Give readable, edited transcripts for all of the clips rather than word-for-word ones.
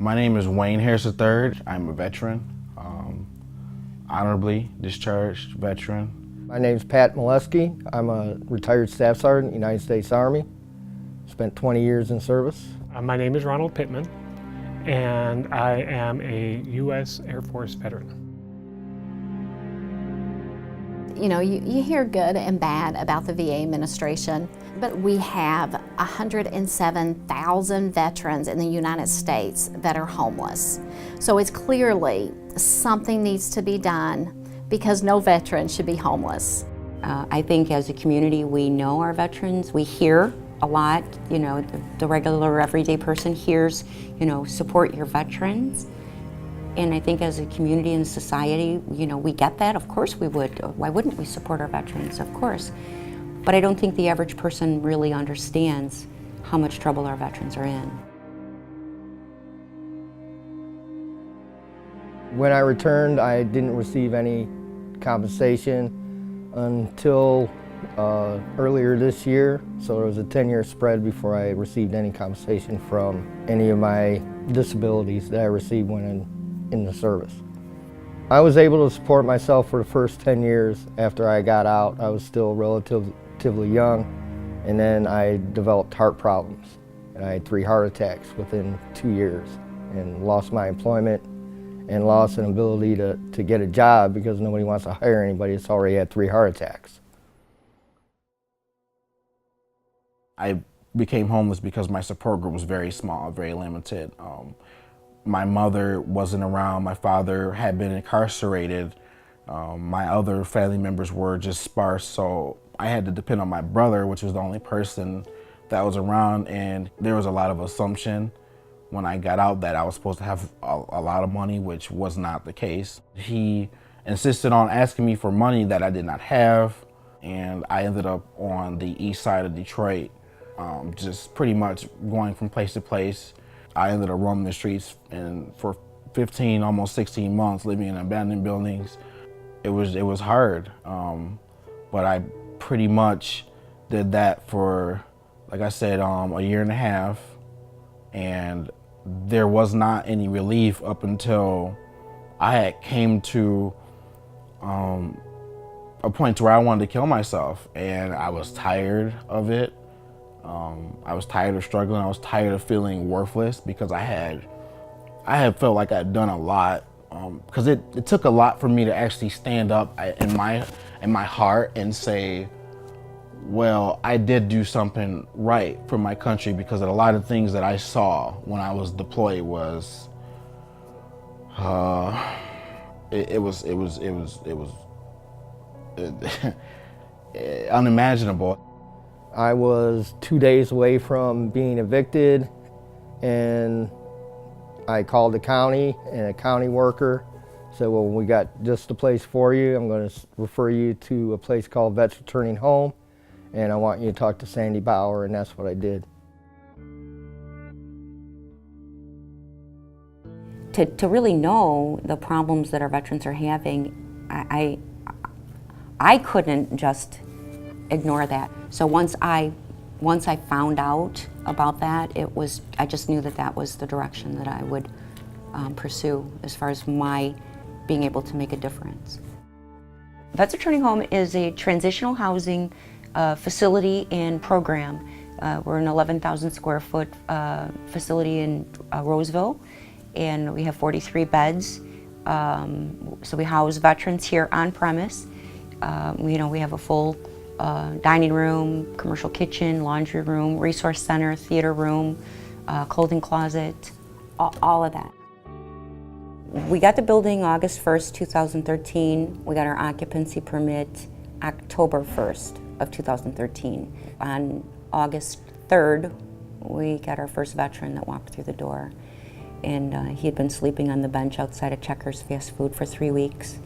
My name is Wayne Harris III. I'm a veteran, honorably discharged veteran. My name is Pat Molesky. I'm a retired Staff Sergeant, United States Army. Spent 20 years in service. My name is Ronald Pittman, and I am a U.S. Air Force veteran. You know, you hear good and bad about the VA administration, but we have 107,000 veterans in the United States that are homeless. So it's clearly something needs to be done because no veteran should be homeless. I think as a community we know our veterans, we hear a lot, you know, the regular everyday person hears, you know, support your veterans. And I think as a community and society, you know, we get that. Of course we would. Why wouldn't we support our veterans? Of course. But I don't think the average person really understands how much trouble our veterans are in. When I returned, I didn't receive any compensation until earlier this year. So there was a 10-year spread before I received any compensation from any of my disabilities that I received when in the service. I was able to support myself for the first 10 years after I got out. I was still relatively young, and then I developed heart problems. And I had 3 heart attacks within 2 years and lost my employment and lost an ability to get a job because nobody wants to hire anybody that's already had 3 heart attacks. I became homeless because my support group was very small, very limited. My mother wasn't around, my father had been incarcerated, my other family members were just sparse, so I had to depend on my brother, which was the only person that was around, and there was a lot of assumption when I got out that I was supposed to have a lot of money, which was not the case. He insisted on asking me for money that I did not have, and I ended up on the east side of Detroit, just pretty much going from place to place. I ended up roaming the streets and for 15, almost 16 months, living in abandoned buildings. It was hard, but I pretty much did that for, like I said, a year and a half, and there was not any relief up until I had came to a point where I wanted to kill myself, and I was tired of it. I was tired of struggling. I was tired of feeling worthless because I had felt like I'd done a lot. Because it took a lot for me to actually stand up in my heart and say, well, I did do something right for my country, because a lot of things that I saw when I was deployed was it was unimaginable. I was 2 days away from being evicted, and I called the county, and a county worker said, well, we got just the place for you. I'm going to refer you to a place called Vets Returning Home, and I want you to talk to Sandy Bauer, and that's what I did. To really know the problems that our veterans are having, I couldn't just ignore that. So once I found out about that, I just knew that was the direction that I would pursue as far as my being able to make a difference. Vets Returning Home is a transitional housing facility and program. We're an 11,000 square foot facility in Roseville, and we have 43 beds. So we house veterans here on premise. We have a full dining room, commercial kitchen, laundry room, resource center, theater room, clothing closet, all of that. We got the building August 1st, 2013. We got our occupancy permit October 1st of 2013. On August 3rd, we got our first veteran that walked through the door. And he had been sleeping on the bench outside of Checkers fast food for 3 weeks.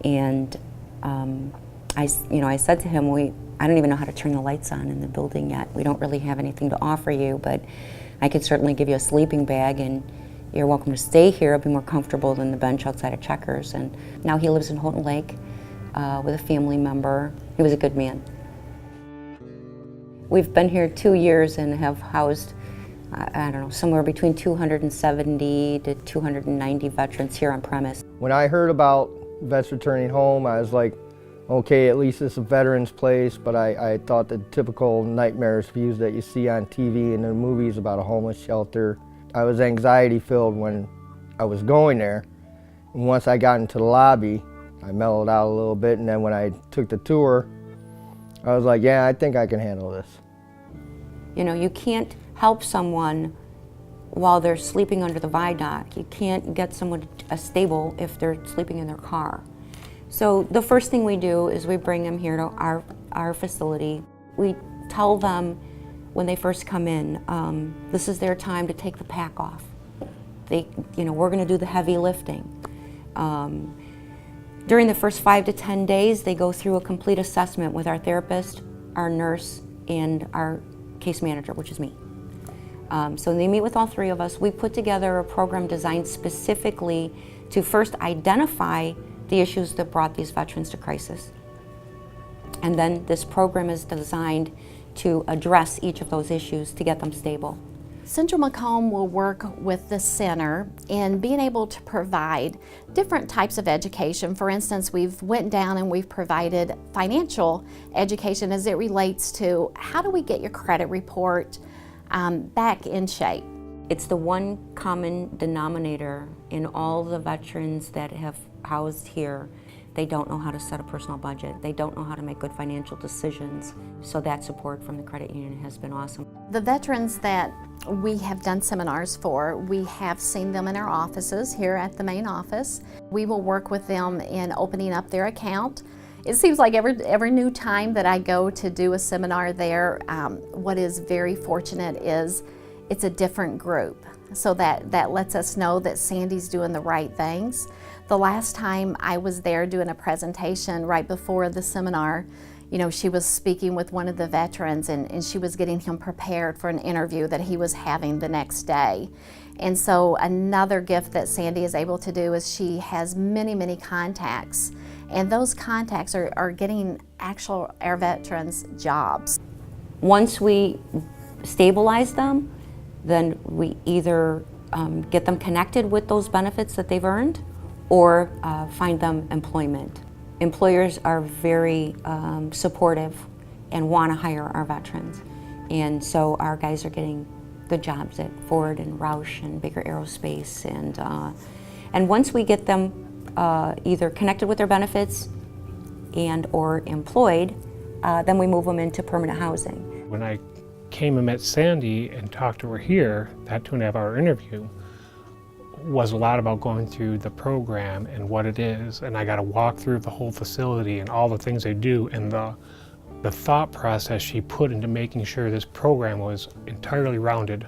And I said to him, I don't even know how to turn the lights on in the building yet. We don't really have anything to offer you, but I could certainly give you a sleeping bag, and you're welcome to stay here. It'll be more comfortable than the bench outside of Checkers. And now he lives in Houghton Lake with a family member. He was a good man. We've been here 2 years and have housed I don't know, somewhere between 270 to 290 veterans here on premise. When I heard about Vets Returning Home, I was like, okay, at least it's a veterans place, but I thought the typical nightmarish views that you see on TV and the movies about a homeless shelter. I was anxiety filled when I was going there. And once I got into the lobby, I mellowed out a little bit, and then when I took the tour, I was like, yeah, I think I can handle this. You know, you can't help someone while they're sleeping under the viaduct. You can't get someone stable if they're sleeping in their car. So the first thing we do is we bring them here to our facility. We tell them when they first come in, this is their time to take the pack off. We're going to do the heavy lifting. During the first 5 to 10 days, they go through a complete assessment with our therapist, our nurse, and our case manager, which is me. So they meet with all three of us. We put together a program designed specifically to first identify the issues that brought these veterans to crisis. And then this program is designed to address each of those issues to get them stable. Central Macomb will work with the center in being able to provide different types of education. For instance, we've went down and we've provided financial education as it relates to how do we get your credit report back in shape. It's the one common denominator in all the veterans that have housed here. They don't know how to set a personal budget. They don't know how to make good financial decisions. So that support from the credit union has been awesome. The veterans that we have done seminars for, we have seen them in our offices here at the main office. We will work with them in opening up their account. It seems like every new time that I go to do a seminar there, what is very fortunate is it's a different group. So that lets us know that Sandy's doing the right things. The last time I was there doing a presentation right before the seminar, she was speaking with one of the veterans and she was getting him prepared for an interview that he was having the next day. And so another gift that Sandy is able to do is she has many, many contacts, and those contacts are getting our veterans jobs. Once we stabilize them, then we either get them connected with those benefits that they've earned or find them employment. Employers are very supportive and want to hire our veterans. And so our guys are getting good jobs at Ford and Roush and Baker Aerospace. And once we get them either connected with their benefits and or employed, then we move them into permanent housing. When I came and met Sandy and talked to her here, that 2.5-hour interview was a lot about going through the program and what it is, and I got to walk through the whole facility and all the things they do, and the thought process she put into making sure this program was entirely rounded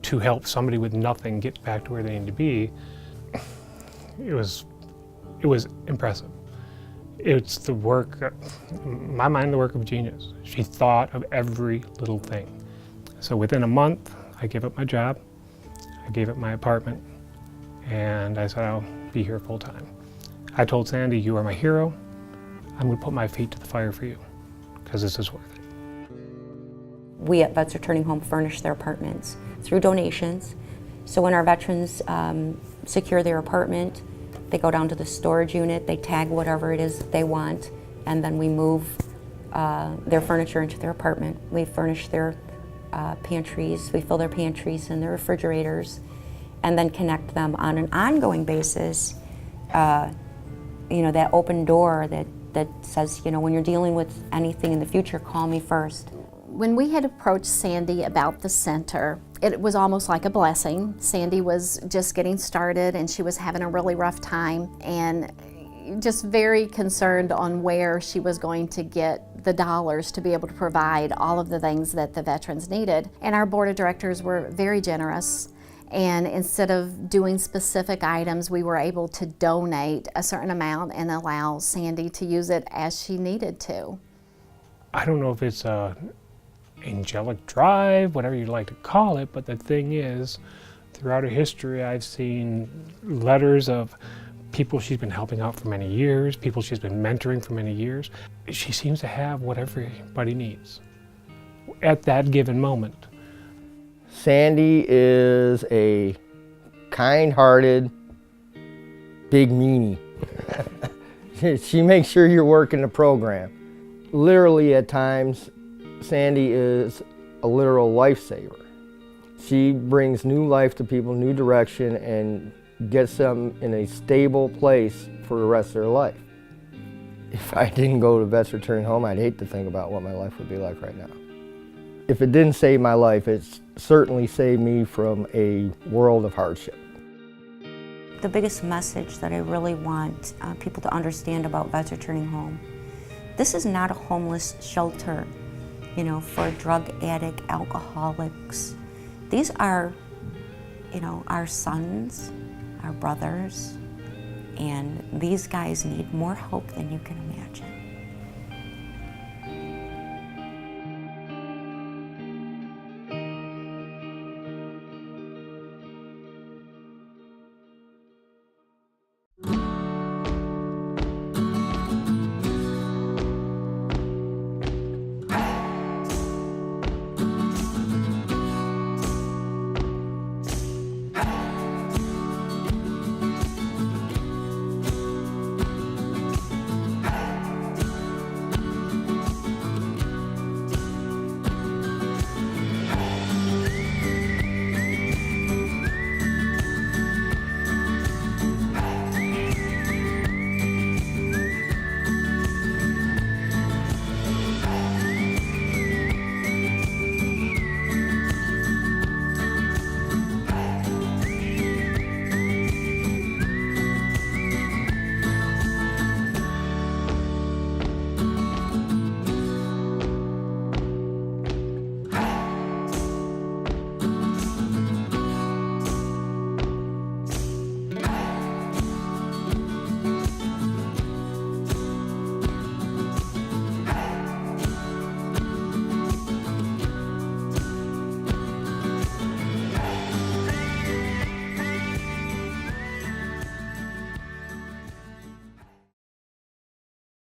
to help somebody with nothing get back to where they need to be. It was impressive. It's the work, in my mind, the work of genius. She thought of every little thing. So within a month, I gave up my job, I gave up my apartment, and I said I'll be here full time. I told Sandy, you are my hero. I'm going to put my feet to the fire for you, because this is worth it. We at Vets Returning Home furnish their apartments through donations. So when our veterans secure their apartment, they go down to the storage unit, they tag whatever it is that they want, and then we move their furniture into their apartment. We furnish their pantries, we fill their pantries and their refrigerators, and then connect them on an ongoing basis. That open door that says, when you're dealing with anything in the future, call me first. When we had approached Sandy about the center, it was almost like a blessing. Sandy was just getting started and she was having a really rough time and just very concerned on where she was going to get the dollars to be able to provide all of the things that the veterans needed. And our board of directors were very generous. And instead of doing specific items, we were able to donate a certain amount and allow Sandy to use it as she needed to. I don't know if it's a angelic drive, whatever you'd like to call it, but the thing is, throughout her history, I've seen letters of people she's been helping out for many years, people she's been mentoring for many years. She seems to have what everybody needs at that given moment. Sandy is a kind-hearted, big meanie. She makes sure you're working the program. Literally at times, Sandy is a literal lifesaver. She brings new life to people, new direction, and gets them in a stable place for the rest of their life. If I didn't go to Vets Returning Home, I'd hate to think about what my life would be like right now. If it didn't save my life, it's certainly saved me from a world of hardship. The biggest message that I really want people to understand about Vets Returning Home, this is not a homeless shelter, you know, for drug addict, alcoholics. These are, you know, our sons, our brothers, and these guys need more help than you can imagine.